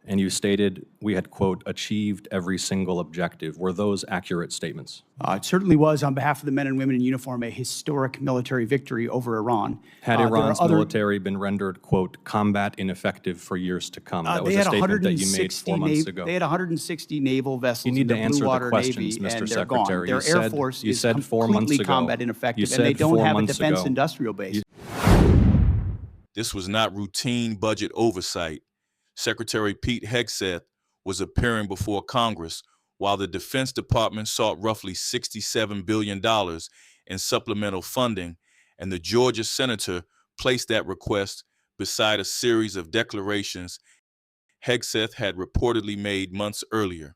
And you stated we had, quote, achieved every single objective. Were those accurate statements? It certainly was, on behalf of the men and women in uniform, a historic military victory over Iran. Had Iran's military been rendered, quote, combat ineffective for years to come? That was a statement that you made 4 months ago. They had 160 naval vessels You need in to the answer Blue the Water questions, Navy, Mr. and they're gone. Secretary. Their Air Force You is said 4 months completely ago. combat You ineffective, said and they don't 4 have a months defense ago. industrial base. This was not routine budget oversight. Secretary Pete Hegseth was appearing before Congress while the Defense Department sought roughly $67 billion in supplemental funding, and the Georgia senator placed that request beside a series of declarations Hegseth had reportedly made months earlier.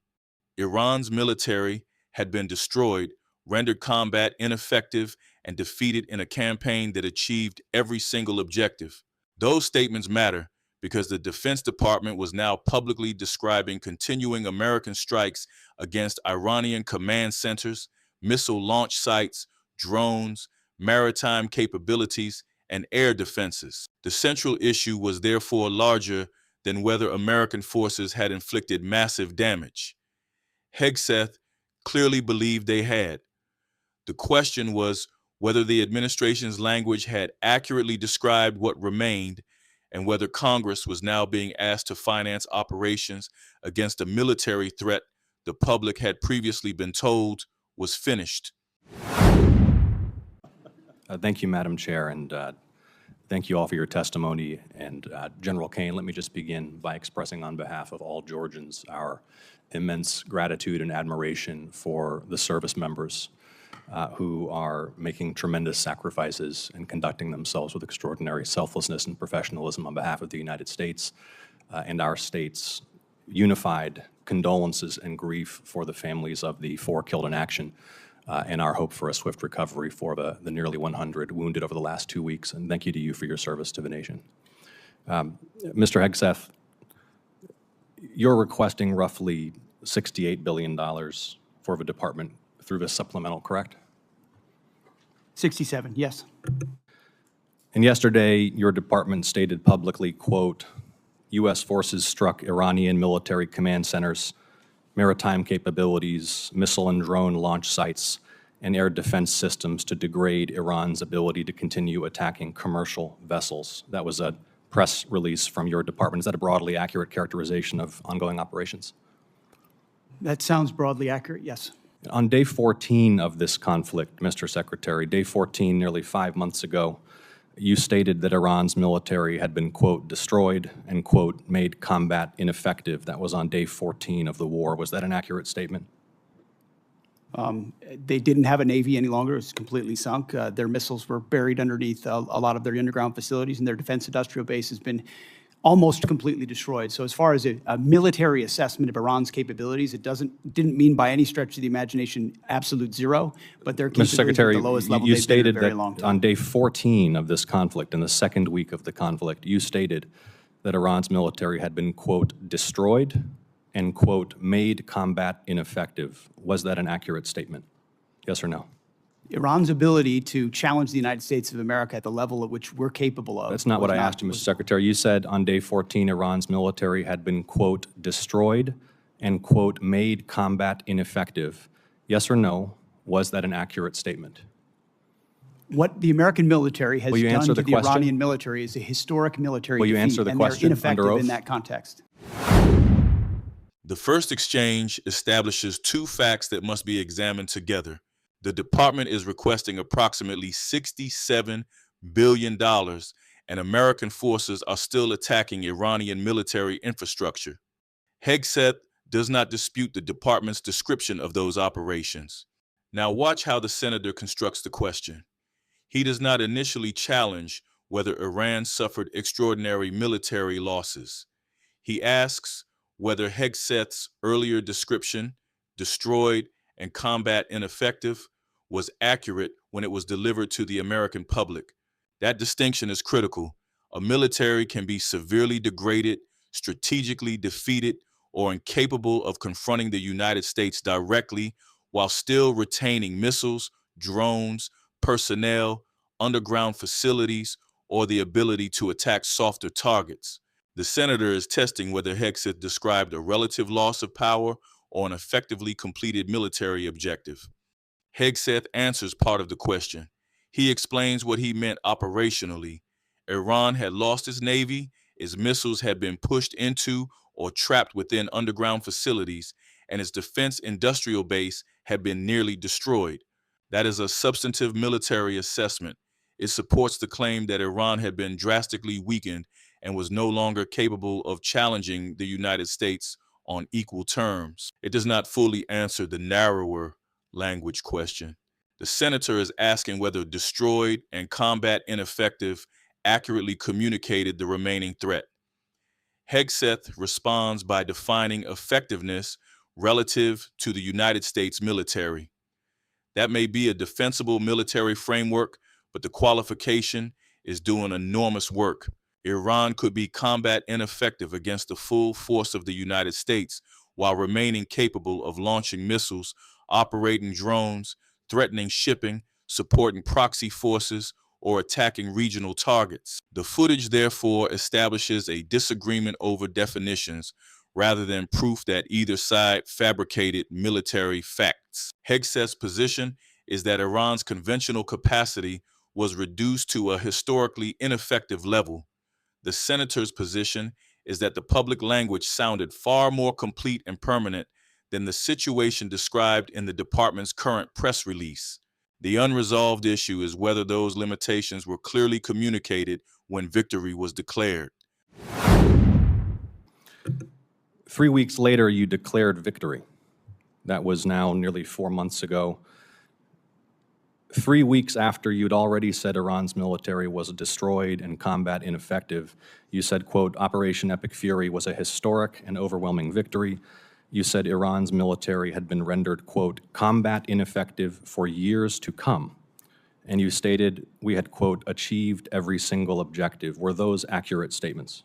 Iran's military had been destroyed, rendered combat ineffective, and defeated in a campaign that achieved every single objective. Those statements matter because the Defense Department was now publicly describing continuing American strikes against Iranian command centers, missile launch sites, drones, maritime capabilities, and air defenses. The central issue was therefore larger than whether American forces had inflicted massive damage. Hegseth clearly believed they had. The question was whether the administration's language had accurately described what remained and whether Congress was now being asked to finance operations against a military threat the public had previously been told was finished. Thank you, Madam Chair, and thank you all for your testimony. And General Kane, let me just begin by expressing on behalf of all Georgians our immense gratitude and admiration for the service members who are making tremendous sacrifices and conducting themselves with extraordinary selflessness and professionalism on behalf of the United States and our state's unified condolences and grief for the families of the 4 killed in action and our hope for a swift recovery for the nearly 100 wounded over the last 2 weeks. And thank you to you for your service to the nation. Mr. Hegseth, you're requesting roughly $68 billion for the department through this supplemental, correct? 67, yes. And yesterday, your department stated publicly, quote, U.S. forces struck Iranian military command centers, maritime capabilities, missile and drone launch sites, and air defense systems to degrade Iran's ability to continue attacking commercial vessels. That was a press release from your department. Is that a broadly accurate characterization of ongoing operations? That sounds broadly accurate, yes. On day 14 of this conflict, Mr. Secretary, day 14, nearly 5 months ago, you stated that Iran's military had been, quote, destroyed and, quote, made combat ineffective. That was on day 14 of the war. Was that an accurate statement? They didn't have a Navy any longer. It was completely sunk. Their missiles were buried underneath a lot of their underground facilities, and their defense industrial base has been almost completely destroyed. So as far as a military assessment of Iran's capabilities, it didn't mean by any stretch of the imagination absolute zero, but their capabilities Mr. Secretary, at the lowest level you they've been in stated a very that long time. on day 14 of this conflict, in the second week of the conflict, you stated that Iran's military had been, quote, destroyed and, quote, made combat ineffective. Was that an accurate statement? Yes or no? Iran's ability to challenge the United States of America at the level at which we're capable of. That's not what I asked you, Mr. Secretary. You said on day 14, Iran's military had been, quote, destroyed and, quote, made combat ineffective. Yes or no? Was that an accurate statement? What the American military has Will you done answer to the the question? Iranian military is a historic military Will you defeat, answer the and question they're ineffective under oath? in that context. The first exchange establishes 2 facts that must be examined together. The department is requesting approximately $67 billion, and American forces are still attacking Iranian military infrastructure. Hegseth does not dispute the department's description of those operations. Now watch how the senator constructs the question. He does not initially challenge whether Iran suffered extraordinary military losses. He asks whether Hegseth's earlier description, destroyed and combat ineffective, was accurate when it was delivered to the American public. That distinction is critical. A military can be severely degraded, strategically defeated, or incapable of confronting the United States directly while still retaining missiles, drones, personnel, underground facilities, or the ability to attack softer targets. The senator is testing whether Hegseth described a relative loss of power or an effectively completed military objective. Hegseth answers part of the question. He explains what he meant operationally. Iran had lost its navy, its missiles had been pushed into or trapped within underground facilities, and its defense industrial base had been nearly destroyed. That is a substantive military assessment. It supports the claim that Iran had been drastically weakened and was no longer capable of challenging the United States on equal terms. It does not fully answer the narrower language question. The senator is asking whether destroyed and combat ineffective accurately communicated the remaining threat. Hegseth responds by defining effectiveness relative to the United States military. That may be a defensible military framework, but the qualification is doing enormous work. Iran could be combat ineffective against the full force of the United States while remaining capable of launching missiles, operating drones, threatening shipping, supporting proxy forces, or attacking regional targets. The footage, therefore, establishes a disagreement over definitions rather than proof that either side fabricated military facts. Hegseth's position is that Iran's conventional capacity was reduced to a historically ineffective level. The senator's position is that the public language sounded far more complete and permanent than the situation described in the department's current press release. The unresolved issue is whether those limitations were clearly communicated when victory was declared. 3 weeks later, you declared victory. That was now nearly 4 months ago. 3 weeks after you'd already said Iran's military was destroyed and combat ineffective, you said, quote, Operation Epic Fury was a historic and overwhelming victory. You said Iran's military had been rendered, quote, combat ineffective for years to come. And you stated we had, quote, achieved every single objective. Were those accurate statements?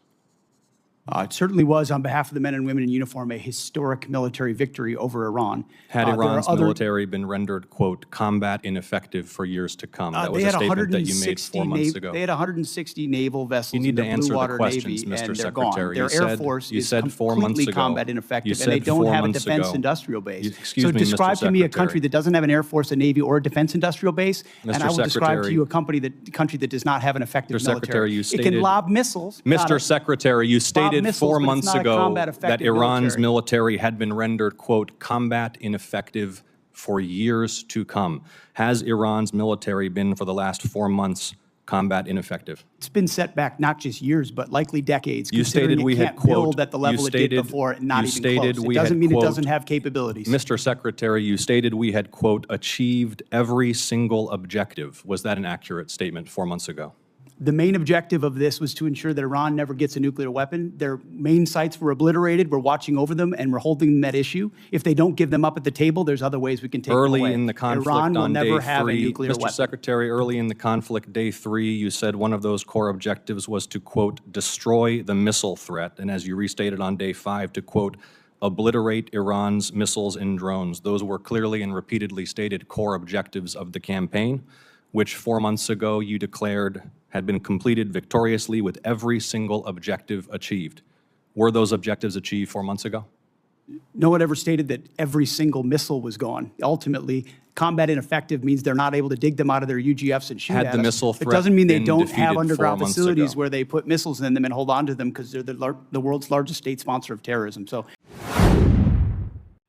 It certainly was, on behalf of the men and women in uniform, a historic military victory over Iran. Had Iran's military been rendered, quote, combat ineffective for years to come? That was a statement that you made 4 months ago. They had 160 naval vessels You need in the to answer Blue the Water questions, Navy, Mr. and they're gone. Secretary. Their Air Force you is said 4 months completely ago. combat You ineffective, said and they don't 4 have a months defense ago. industrial base. Excuse So me, Mr. describe to me a Secretary. country that doesn't have an Air Force, a Navy, or a defense industrial base, and I will describe to you a country that does not have an effective Mr. Secretary, military. you It stated- can lob missiles. Mr. Secretary, you stated missiles, 4 but it's months not a ago combat-effective that Iran's military. military had been rendered, quote, combat ineffective for years to come. Has Iran's military been, for the last 4 months, combat ineffective? It's been set back not just years, but likely decades. You stated considering we it had, can't quote, build at the level you it did stated- before, and not you even stated close. we It doesn't had, mean it quote, doesn't have capabilities. Mr. Secretary, you stated we had, quote, achieved every single objective. Was that an accurate statement 4 months ago? The main objective of this was to ensure that Iran never gets a nuclear weapon. Their main sites were obliterated. We're watching over them, and we're holding them at issue. If they don't give them up at the table, there's other ways we can take them away. Early in the conflict Iran will on never day have a 3, nuclear Mr. weapon. Secretary, early in the conflict, day 3, you said one of those core objectives was to, quote, destroy the missile threat, and as you restated on day 5, to, quote, obliterate Iran's missiles and drones. Those were clearly and repeatedly stated core objectives of the campaign, which 4 months ago you declared had been completed victoriously with every single objective achieved. Were those objectives achieved 4 months ago? No one ever stated that every single missile was gone. Ultimately, combat ineffective means they're not able to dig them out of their UGFs and shoot Had at the us. missile It threat doesn't mean they been don't defeated have 4 underground months facilities ago? where they put missiles in them and hold on to them because they're the world's largest state sponsor of terrorism. So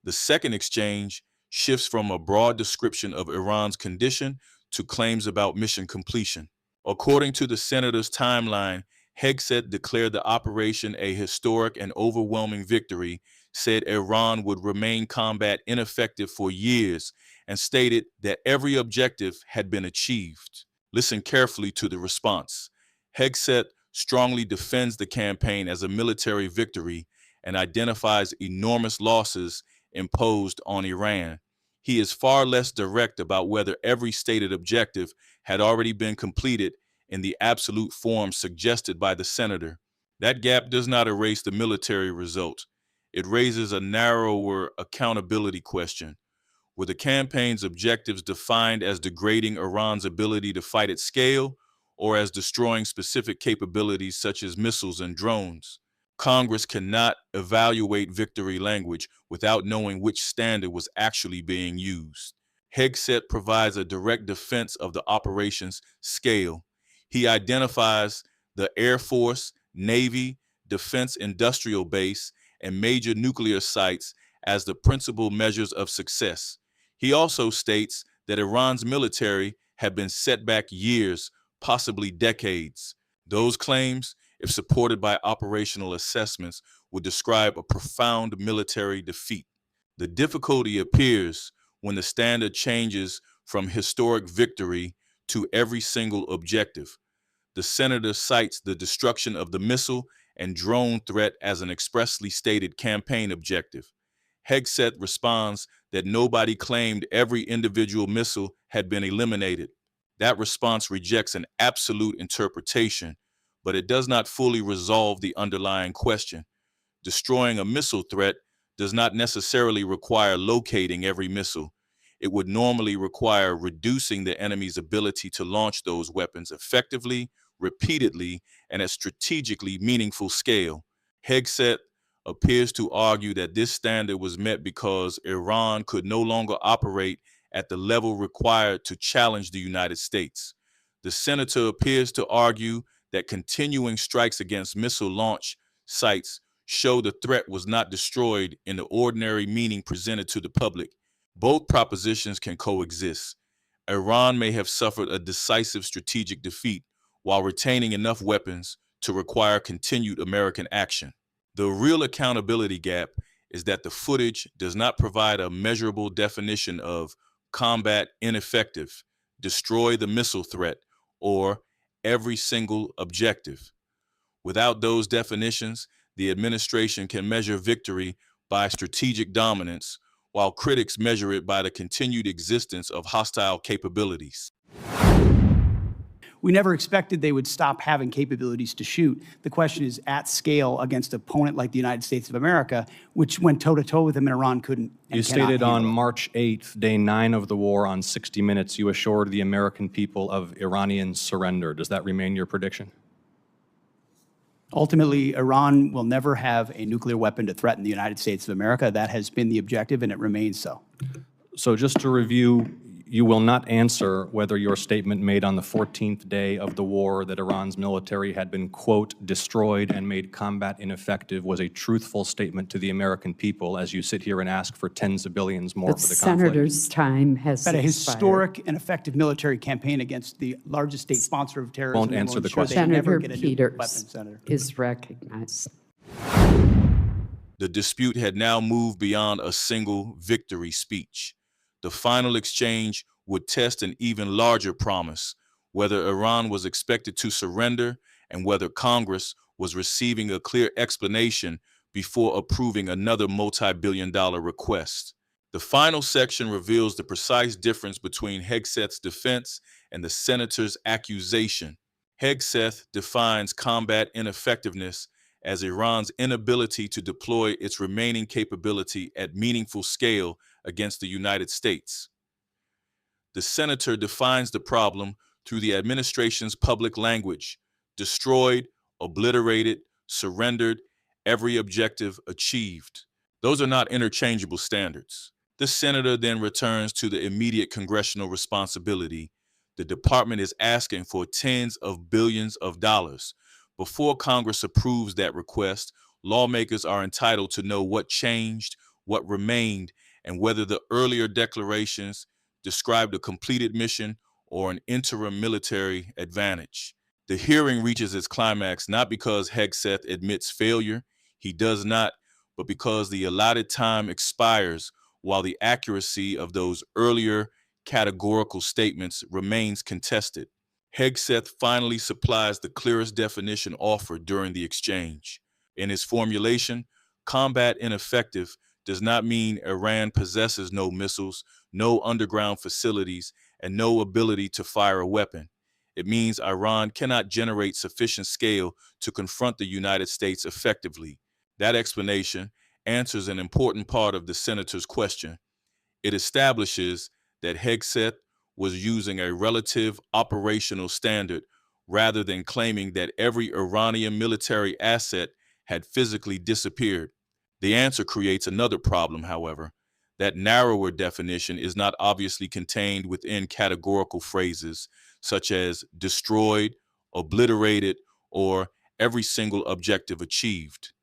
The second exchange shifts from a broad description of Iran's condition to claims about mission completion. According to the senator's timeline, Hegseth declared the operation a historic and overwhelming victory, said Iran would remain combat ineffective for years, and stated that every objective had been achieved. Listen carefully to the response. Hegseth strongly defends the campaign as a military victory and identifies enormous losses imposed on Iran. He is far less direct about whether every stated objective had already been completed in the absolute form suggested by the senator. That gap does not erase the military result. It raises a narrower accountability question. Were the campaign's objectives defined as degrading Iran's ability to fight at scale, or as destroying specific capabilities such as missiles and drones? Congress cannot evaluate victory language without knowing which standard was actually being used. Hegseth provides a direct defense of the operation's scale. He identifies the Air Force, Navy, Defense Industrial Base, and major nuclear sites as the principal measures of success. He also states that Iran's military had been set back years, possibly decades. Those claims, if supported by operational assessments, would describe a profound military defeat. The difficulty appears when the standard changes from historic victory to every single objective. The senator cites the destruction of the missile and drone threat as an expressly stated campaign objective. Hegseth responds that nobody claimed every individual missile had been eliminated. That response rejects an absolute interpretation, but it does not fully resolve the underlying question. Destroying a missile threat does not necessarily require locating every missile. It would normally require reducing the enemy's ability to launch those weapons effectively, repeatedly, and at strategically meaningful scale. Hegseth appears to argue that this standard was met because Iran could no longer operate at the level required to challenge the United States. The senator appears to argue that continuing strikes against missile launch sites show the threat was not destroyed in the ordinary meaning presented to the public. Both propositions can coexist. Iran may have suffered a decisive strategic defeat while retaining enough weapons to require continued American action. The real accountability gap is that the footage does not provide a measurable definition of combat ineffective, destroy the missile threat, or every single objective. Without those definitions, the administration can measure victory by strategic dominance, while critics measure it by the continued existence of hostile capabilities. We never expected they would stop having capabilities to shoot. The question is, at scale against an opponent like the United States of America, which went toe-to-toe with them, and Iran couldn't and You cannot stated on handle it. March 8th, day 9 of the war, on 60 Minutes, you assured the American people of Iranian surrender. Does that remain your prediction? Ultimately, Iran will never have a nuclear weapon to threaten the United States of America. That has been the objective, and it remains so. So just to review, you will not answer whether your statement made on the 14th day of the war that Iran's military had been, quote, destroyed and made combat ineffective was a truthful statement to the American people as you sit here and ask for tens of billions more The for the conflict. senator's time has But a expired. historic and effective military campaign against the largest state sponsor of terrorism. Won't and will answer the ensure they question. never Senator get a nuclear weapon, Peters Senator. is recognized. The dispute had now moved beyond a single victory speech. The final exchange would test an even larger promise, whether Iran was expected to surrender and whether Congress was receiving a clear explanation before approving another multi-billion-dollar request. The final section reveals the precise difference between Hegseth's defense and the senator's accusation. Hegseth defines combat ineffectiveness as Iran's inability to deploy its remaining capability at meaningful scale against the United States. The senator defines the problem through the administration's public language: destroyed, obliterated, surrendered, every objective achieved. Those are not interchangeable standards. The senator then returns to the immediate congressional responsibility. The department is asking for tens of billions of dollars. Before Congress approves that request, lawmakers are entitled to know what changed, what remained, and whether the earlier declarations described a completed mission or an interim military advantage. The hearing reaches its climax not because Hegseth admits failure, he does not, but because the allotted time expires while the accuracy of those earlier categorical statements remains contested. Hegseth finally supplies the clearest definition offered during the exchange. In his formulation, combat ineffective does not mean Iran possesses no missiles, no underground facilities, and no ability to fire a weapon. It means Iran cannot generate sufficient scale to confront the United States effectively. That explanation answers an important part of the senator's question. It establishes that Hegseth was using a relative operational standard rather than claiming that every Iranian military asset had physically disappeared. The answer creates another problem, however. That narrower definition is not obviously contained within categorical phrases such as destroyed, obliterated, or every single objective achieved.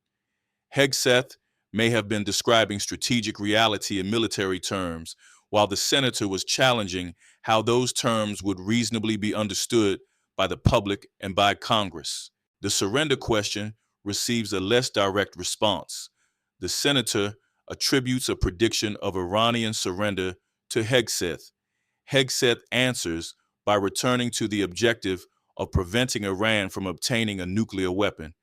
Hegseth may have been describing strategic reality in military terms, while the senator was challenging how those terms would reasonably be understood by the public and by Congress. The surrender question receives a less direct response. The senator attributes a prediction of Iranian surrender to Hegseth. Hegseth answers by returning to the objective of preventing Iran from obtaining a nuclear weapon.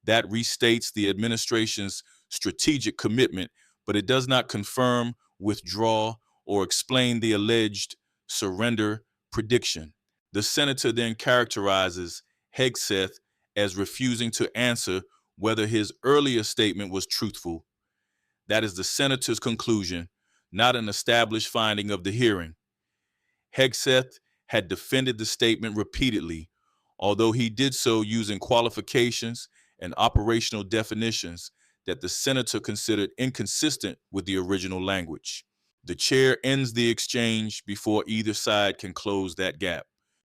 That restates the administration's strategic commitment, but it does not confirm, withdraw, or explain the alleged surrender prediction. The senator then characterizes Hegseth as refusing to answer whether his earlier statement was truthful. That is the senator's conclusion, not an established finding of the hearing. Hegseth had defended the statement repeatedly, although he did so using qualifications and operational definitions that the senator considered inconsistent with the original language. The chair ends the exchange before either side can close that gap.